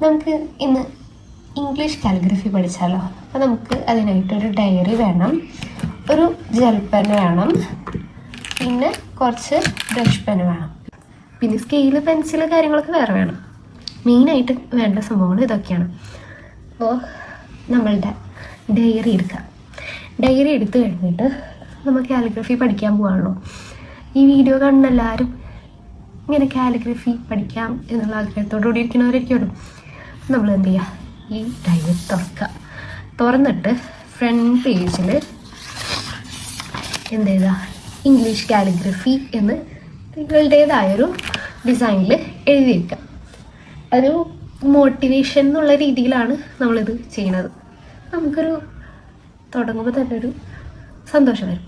നമുക്ക് ഇന്ന് English calligraphy പഠിച്ചാലോ. അപ്പോൾ നമുക്ക് അതിനായിട്ടൊരു ഡയറി വേണം, ഒരു ജെൽ പെൻ വേണം, പിന്നെ കുറച്ച് ബ്രഷ് പെൻ വേണം, പിന്നെ സ്കെയില് പെൻസില് കാര്യങ്ങളൊക്കെ വേറെ വേണം. മെയിനായിട്ട് വേണ്ട സംഭവങ്ങൾ ഇതൊക്കെയാണ്. അപ്പോൾ നമ്മളുടെ ഡയറി എടുക്കാം. ഡയറി എടുത്ത് കഴിഞ്ഞിട്ട് നമ്മൾ കാലിഗ്രഫി പഠിക്കാൻ പോകാണല്ലോ. ഈ വീഡിയോ കാണുന്ന എല്ലാവരും ഇങ്ങനെ കാലിഗ്രഫി പഠിക്കാം എന്നുള്ള ആഗ്രഹത്തോടുകൂടി ഇരിക്കുന്നവരായിരിക്കുമല്ലോ. നമ്മൾ എന്ത് ചെയ്യുക, ഈ ഡയറി തുറന്നിട്ട് ഫ്രണ്ട് പേജിൽ എന്ത് ചെയ്താൽ ഇംഗ്ലീഷ് കാലിഗ്രഫി എന്ന് നിങ്ങളുടേതായൊരു ഡിസൈനിൽ എഴുതി വയ്ക്കാം. ഒരു മോട്ടിവേഷൻ എന്നുള്ള രീതിയിലാണ് നമ്മളിത് ചെയ്യുന്നത്. നമുക്കൊരു തുടങ്ങുമ്പോൾ തന്നെ ഒരു സന്തോഷം വരും.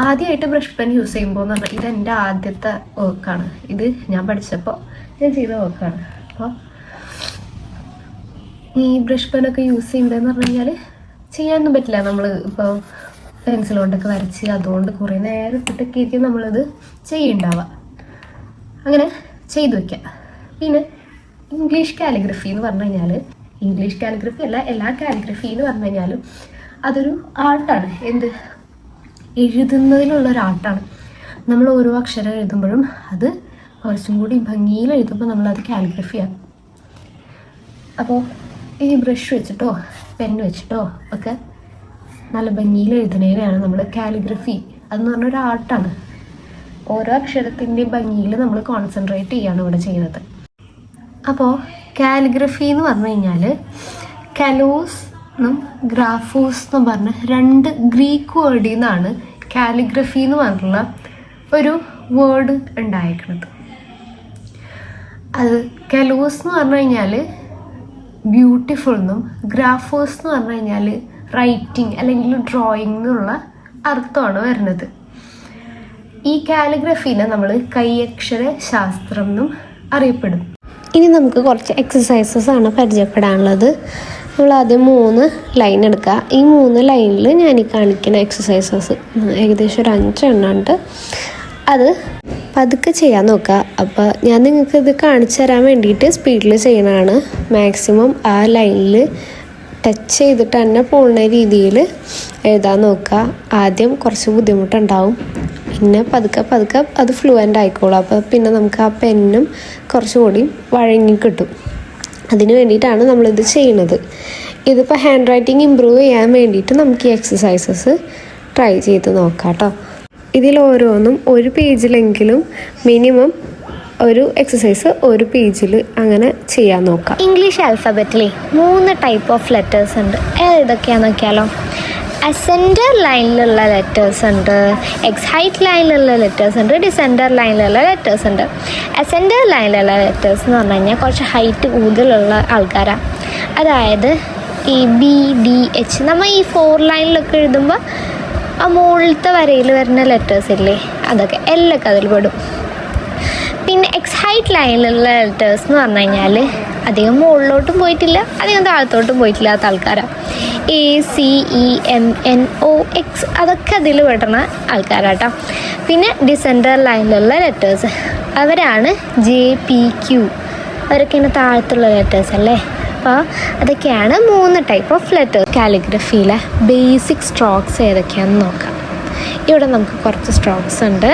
ആദ്യമായിട്ട് ബ്രഷ് പെൻ യൂസ് ചെയ്യുമ്പോൾ എന്ന് പറഞ്ഞാൽ ഇതെൻ്റെ ആദ്യത്തെ വർക്കാണ്. ഇത് ഞാൻ പഠിച്ചപ്പോൾ ഞാൻ ചെയ്ത വർക്കാണ്. അപ്പോൾ ഈ ബ്രഷ് പെനൊക്കെ യൂസ് ചെയ്യുന്നതെന്ന് പറഞ്ഞു കഴിഞ്ഞാൽ ചെയ്യാനൊന്നും പറ്റില്ല. നമ്മൾ ഇപ്പോൾ പെൻസിൽ കൊണ്ടൊക്കെ വരച്ച് അതുകൊണ്ട് കുറേ നേരം ഇട്ടിട്ടൊക്കെ ആയിരിക്കും നമ്മളിത് ചെയ്യുന്നുണ്ടാവുക. അങ്ങനെ ചെയ്തു വയ്ക്കുക. പിന്നെ ഇംഗ്ലീഷ് കാലിഗ്രഫി എന്ന് പറഞ്ഞു കഴിഞ്ഞാൽ, ഇംഗ്ലീഷ് കാലിഗ്രഫി അല്ല, എല്ലാ കാലിഗ്രഫി എന്ന് പറഞ്ഞു കഴിഞ്ഞാലും അതൊരു ആർട്ടാണ്. എന്ത് എഴുതുന്നതിലുള്ളൊരാർട്ടാണ്. നമ്മൾ ഓരോ അക്ഷരം എഴുതുമ്പോഴും അത് കുറച്ചും കൂടി ഭംഗിയിൽ എഴുതുമ്പോൾ നമ്മളത് കാലിഗ്രഫിയാണ്. അപ്പോൾ ഈ ബ്രഷ് വെച്ചിട്ടോ പെന്ന് വെച്ചിട്ടോ ഒക്കെ നല്ല ഭംഗിയിൽ എഴുതുന്നതിനെയാണ് നമ്മൾ കാലിഗ്രഫി അതെന്ന് പറഞ്ഞൊരു ആർട്ടാണ്. ഓരോ അക്ഷരത്തിൻ്റെയും ഭംഗിയിൽ നമ്മൾ കോൺസെൻട്രേറ്റ് ചെയ്യുകയാണ് ഇവിടെ ചെയ്യുന്നത്. അപ്പോൾ കാലിഗ്രഫി എന്ന് പറഞ്ഞു കഴിഞ്ഞാൽ കലോസ് എന്നും ഗ്രാഫോസ് എന്നും പറഞ്ഞ രണ്ട് ഗ്രീക്ക് വേർഡിൽ നിന്നാണ് കാലിഗ്രഫി എന്ന് പറഞ്ഞിട്ടുള്ള ഒരു വേർഡ് ഉണ്ടായിരിക്കുന്നത്. അത് കലോസ് എന്ന് പറഞ്ഞു കഴിഞ്ഞാൽ ബ്യൂട്ടിഫുൾ എന്നും ഗ്രാഫോസ് എന്ന് പറഞ്ഞു കഴിഞ്ഞാൽ റൈറ്റിംഗ് അല്ലെങ്കിൽ ഡ്രോയിങ് എന്നുള്ള അർത്ഥമാണ് വരുന്നത്. ഈ കാലിഗ്രഫീനെ നമ്മൾ കൈയക്ഷര ശാസ്ത്രം എന്നും അറിയപ്പെടും. ഇനി നമുക്ക് കുറച്ച് എക്സസൈസസ് ആണ് പരിചയപ്പെടാനുള്ളത്. നമ്മൾ ആദ്യം 3 ലൈൻ എടുക്കുക. ഈ 3 ലൈനിൽ ഞാൻ ഈ കാണിക്കുന്ന എക്സസൈസസ് ഏകദേശം ഒരു 5 എണ്ണം ഉണ്ട്. അത് പതുക്കെ ചെയ്യാൻ നോക്കുക. അപ്പോൾ ഞാൻ നിങ്ങൾക്ക് ഇത് കാണിച്ചു തരാൻ വേണ്ടിയിട്ട് സ്പീഡിൽ ചെയ്യണതാണ്. മാക്സിമം ആ ലൈനിൽ ടച്ച് ചെയ്തിട്ട് തന്നെ പോകുന്ന രീതിയിൽ എഴുതാൻ നോക്കുക. ആദ്യം കുറച്ച് ബുദ്ധിമുട്ടുണ്ടാവും, പിന്നെ പതുക്കെ പതുക്കെ അത് ഫ്ലുവൻ്റ് ആയിക്കോളും. അപ്പോൾ പിന്നെ നമുക്ക് ആ പെന്നും കുറച്ചുകൂടി വഴങ്ങി കിട്ടും. അതിന് വേണ്ടിയിട്ടാണ് നമ്മളിത് ചെയ്യുന്നത്. ഇതിപ്പോൾ ഹാൻഡ് റൈറ്റിംഗ് ഇമ്പ്രൂവ് ചെയ്യാൻ വേണ്ടിയിട്ട് നമുക്ക് ഈ എക്സസൈസസ് ട്രൈ ചെയ്ത് നോക്കാം കേട്ടോ. ഇതിൽ ഓരോന്നും ഒരു പേജിലെങ്കിലും മിനിമം ഒരു എക്സസൈസ് ഒരു പേജിൽ അങ്ങനെ ചെയ്യാൻ നോക്കാം. ഇംഗ്ലീഷ് ആൽഫബറ്റിൽ 3 ടൈപ്പ് ഓഫ് ലെറ്റേഴ്സ് ഉണ്ട്. ഏതൊക്കെയാണെന്ന് നോക്കിയാലോ. അസെൻഡർ ലൈനിലുള്ള ലെറ്റേഴ്സ് ഉണ്ട്, എക്സ് ഹൈറ്റ് ലൈനിലുള്ള ലെറ്റേഴ്സ് ഉണ്ട്, ഡിസെൻഡർ ലൈനിലുള്ള ലെറ്റേഴ്സ് ഉണ്ട്. അസെൻഡർ ലൈനിലുള്ള ലെറ്റേഴ്സ് എന്ന് പറഞ്ഞു കഴിഞ്ഞാൽ കുറച്ച് ഹൈറ്റ് കൂടുതലുള്ള ആൾക്കാരാണ്. അതായത് ഈ ബി ഡി എച്ച് നമ്മൾ ഈ 4 ലൈനിലൊക്കെ എഴുതുമ്പോൾ ആ മുകളിലത്തെ വരയിൽ വരുന്ന ലെറ്റേഴ്സ് ഇല്ലേ, അതൊക്കെ എല്ലൊക്കെ അതിൽ പെടും. പിന്നെ എക്സ് ഹൈറ്റ് ലൈനിലുള്ള ലെറ്റേഴ്സ് എന്ന് പറഞ്ഞു കഴിഞ്ഞാൽ അധികം മുകളിലോട്ടും പോയിട്ടില്ല അധികം താഴത്തോട്ടും പോയിട്ടില്ലാത്ത ആൾക്കാരാണ്. A C E M N O X അതൊക്കെ അതിൽ പെടുന്ന ആൾക്കാരാട്ടോ. പിന്നെ ഡിസെൻഡർ ലൈനിലുള്ള ലെറ്റേഴ്സ് അവരാണ് ജെ പി ക്യു, അവരൊക്കെയാണ് താഴത്തുള്ള ലെറ്റേഴ്സ് അല്ലേ. അപ്പോൾ അതൊക്കെയാണ് 3 ടൈപ്പ് ഓഫ് ലെറ്റേഴ്സ്. കാലിഗ്രഫിയിലെ ബേസിക് സ്ട്രോക്സ് ഏതൊക്കെയാണെന്ന് നോക്കാം. ഇവിടെ നമുക്ക് കുറച്ച് സ്ട്രോക്സ് ഉണ്ട്.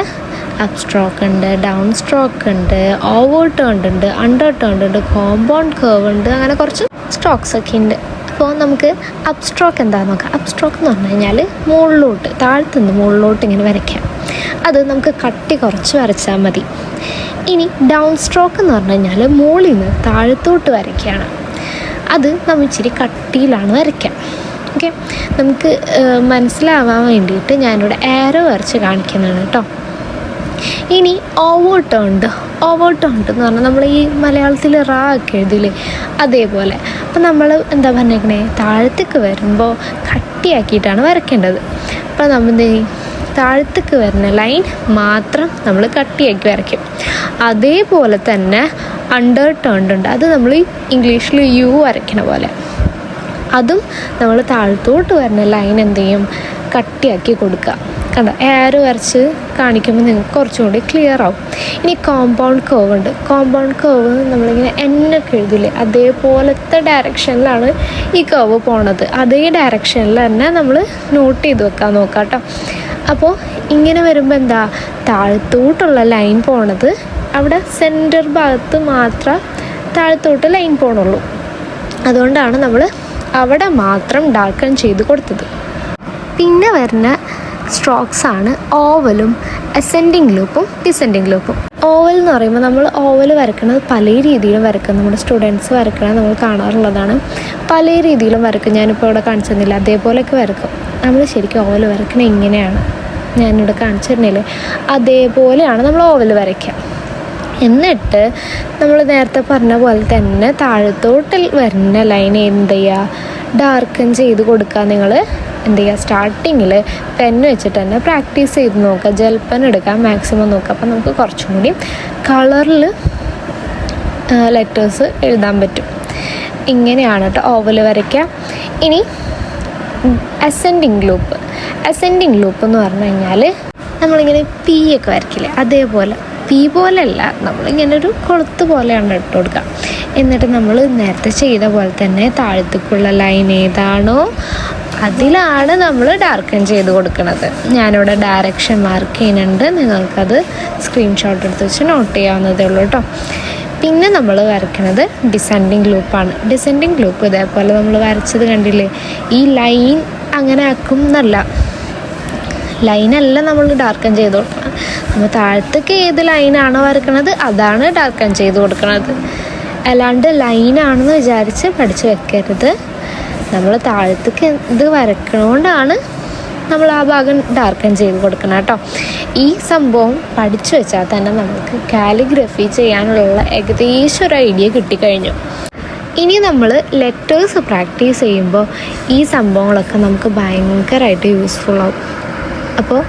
അപ്പ് സ്ട്രോക്ക് ഉണ്ട്, ഡൗൺ സ്ട്രോക്ക് ഉണ്ട്, ഓവർ ടേൺഡ് ഉണ്ട്, അണ്ടർ ടേൺഡ് ഉണ്ട്, കോമ്പൗണ്ട് കർവ് ഉണ്ട്, അങ്ങനെ കുറച്ച് സ്ട്രോക്സ് ഒക്കെ ഉണ്ട്. അപ്പോൾ നമുക്ക് അപ്പ് സ്ട്രോക്ക് എന്താണെന്ന് നോക്കാം. അപ്പ് സ്ട്രോക്ക് എന്ന് പറഞ്ഞു കഴിഞ്ഞാൽ മുകളിലോട്ട്, താഴത്തുനിന്ന് മുകളിലോട്ട് ഇങ്ങനെ വരയ്ക്കാം. അത് നമുക്ക് കട്ടി കുറച്ച് വരച്ചാൽ മതി. ഇനി ഡൗൺ സ്ട്രോക്ക് എന്ന് പറഞ്ഞു കഴിഞ്ഞാൽ മുകളിൽ നിന്ന് താഴത്തോട്ട് വരയ്ക്കുകയാണ്. അത് നമ്മൾ ഇച്ചിരി കട്ടിയിലാണ് വരയ്ക്കുക. ഓക്കെ, നമുക്ക് മനസ്സിലാവാൻ വേണ്ടിയിട്ട് ഞാനിവിടെ ആരോ വരച്ച് കാണിക്കുന്നതാണ് കേട്ടോ. ഇനി ഓവർ ടേൺഡ് എന്ന് പറഞ്ഞാൽ നമ്മൾ ഈ മലയാളത്തിൽ റാ ഒക്കെ എഴുതില്ലേ, അതേപോലെ. അപ്പം നമ്മൾ എന്താ പറഞ്ഞേക്കണേ, താഴത്തേക്ക് വരുമ്പോൾ കട്ടിയാക്കിയിട്ടാണ് വരയ്ക്കേണ്ടത്. അപ്പോൾ നമ്മൾ താഴത്തേക്ക് വരുന്ന ലൈൻ മാത്രം നമ്മൾ കട്ടിയാക്കി വരയ്ക്കും. അതേപോലെ തന്നെ അണ്ടർ ടേൺഡ് ഉണ്ട്. അത് നമ്മൾ ഇംഗ്ലീഷിൽ യു വരയ്ക്കണ പോലെ അതും നമ്മൾ താഴത്തോട്ട് വരുന്ന ലൈൻ എന്ത് ചെയ്യും, കട്ടിയാക്കി കൊടുക്കുക. കണ്ടോ എയർ വരച്ച് കാണിക്കുമ്പോൾ നിങ്ങൾക്ക് കുറച്ചും കൂടി ക്ലിയർ ആവും. ഇനി കോമ്പൗണ്ട് കേവ് ഉണ്ട്. കോമ്പൗണ്ട് കേവ് നമ്മളിങ്ങനെ എന്നൊക്കെ എഴുതില്ലേ, അതേപോലത്തെ ഡയറക്ഷനിലാണ് ഈ കേവ് പോണത്. അതേ ഡയറക്ഷനിൽ തന്നെ നമ്മൾ നോട്ട് ചെയ്ത് വെക്കാൻ നോക്കാം കേട്ടോ. അപ്പോൾ ഇങ്ങനെ വരുമ്പോൾ എന്താ, താഴത്തോട്ടുള്ള ലൈൻ പോണത് അവിടെ സെൻറ്റർ ഭാഗത്ത് മാത്രം താഴത്തോട്ട് ലൈൻ പോകണുള്ളൂ. അതുകൊണ്ടാണ് നമ്മൾ അവിടെ മാത്രം ഡാർക്കൺ ചെയ്ത് കൊടുത്തത്. പിന്നെ വരുന്ന സ്ട്രോക്സ് ആണ് ഓവലും അസെൻഡിങ് ലൂപ്പും ഡിസെൻഡിങ് ലൂപ്പും. ഓവൽ എന്ന് പറയുമ്പോൾ നമ്മൾ ഓവൽ വരക്കുന്നത് പല രീതിയിലും വരക്കും. നമ്മുടെ സ്റ്റുഡൻസ് വരക്കണത് നമ്മൾ കാണാറുള്ളതാണ്. പല രീതിയിലും വരക്കും. ഞാനിപ്പോൾ ഇവിടെ കാണിച്ചു തന്നില്ല, അതേപോലെയൊക്കെ വരക്കും. നമ്മൾ ശരിക്കും ഓവൽ വരക്കണത് ഇങ്ങനെയാണ്, ഞാനിവിടെ കാണിച്ചു തരുന്നില്ലേ, അതേപോലെയാണ് നമ്മൾ ഓവൽ വരയ്ക്കുക. എന്നിട്ട് നമ്മൾ നേരത്തെ പറഞ്ഞ പോലെ തന്നെ താഴത്തോട്ട് വരുന്ന ലൈൻ എന്ത് ചെയ്യുക, ഡാർക്കൻ ചെയ്ത് കൊടുക്കുക. നിങ്ങൾ എന്ത് ചെയ്യുക, സ്റ്റാർട്ടിങ്ങിൽ പെന്ന് വെച്ചിട്ട് തന്നെ പ്രാക്ടീസ് ചെയ്ത് നോക്കുക. ജെൽ പെൻ എടുക്കാൻ മാക്സിമം നോക്കുക. അപ്പം നമുക്ക് കുറച്ചും കൂടി കളറിൽ ലെറ്റേഴ്സ് എഴുതാൻ പറ്റും. ഇങ്ങനെയാണ് കേട്ടോ ഓവൽ വരയ്ക്കുക. ഇനി അസെൻഡിങ് ലൂപ്പ്. അസെൻഡിങ് ലൂപ്പ് എന്ന് പറഞ്ഞു കഴിഞ്ഞാൽ നമ്മളിങ്ങനെ പി ഒക്കെ വരയ്ക്കില്ലേ, അതേപോലെ പി പോലെയല്ല, നമ്മളിങ്ങനെ ഒരു കൊളുത്ത് പോലെയാണ് ഇട്ട് കൊടുക്കുക. എന്നിട്ട് നമ്മൾ നേരത്തെ ചെയ്ത പോലെ തന്നെ താഴത്തേക്കുള്ള ലൈൻ ഏതാണോ അതിലാണ് നമ്മൾ ഡാർക്കൻ ചെയ്ത് കൊടുക്കുന്നത്. ഞാനിവിടെ ഡയറക്ഷൻ മാർക്ക് ചെയ്യുന്നുണ്ട്, നിങ്ങൾക്കത് സ്ക്രീൻഷോട്ട് എടുത്ത് വെച്ച് നോട്ട് ചെയ്യാവുന്നതേ ഉള്ളൂ കേട്ടോ. പിന്നെ നമ്മൾ വരയ്ക്കുന്നത് ഡിസെൻഡിങ് ലൂപ്പാണ്. ഡിസെൻഡിങ് ലൂപ്പ് ഇതേപോലെ നമ്മൾ വരച്ചത് കണ്ടില്ലേ, ഈ ലൈൻ അങ്ങനെ ആക്കും എന്നല്ല, ലൈനല്ല നമ്മൾ ഡാർക്കൻ ചെയ്ത് കൊടുക്കണം. നമ്മൾ താഴത്തേക്ക് ഏത് ലൈനാണോ വരക്കണത് അതാണ് ഡാർക്കൻ ചെയ്ത് കൊടുക്കുന്നത്. അല്ലാണ്ട് ലൈനാണെന്ന് വിചാരിച്ച് പഠിച്ച് വെക്കരുത്. നമ്മൾ താഴത്തേക്ക് ഇത് വരക്കണോണ്ടാണ് നമ്മൾ ആ ഭാഗം ഡാർക്കൻ ചെയ്ത് കൊടുക്കണം കേട്ടോ. ഈ സംഭവം പഠിച്ചു വെച്ചാൽ തന്നെ നമുക്ക് കാലിഗ്രഫി ചെയ്യാനുള്ള ഏകദേശം ഒരു ഐഡിയ കിട്ടിക്കഴിഞ്ഞു. ഇനി നമ്മൾ ലെറ്റേഴ്സ് പ്രാക്ടീസ് ചെയ്യുമ്പോൾ ഈ സംഭവങ്ങളൊക്കെ നമുക്ക് ഭയങ്കരമായിട്ട് യൂസ്ഫുൾ ആവും. അപ്പോൾ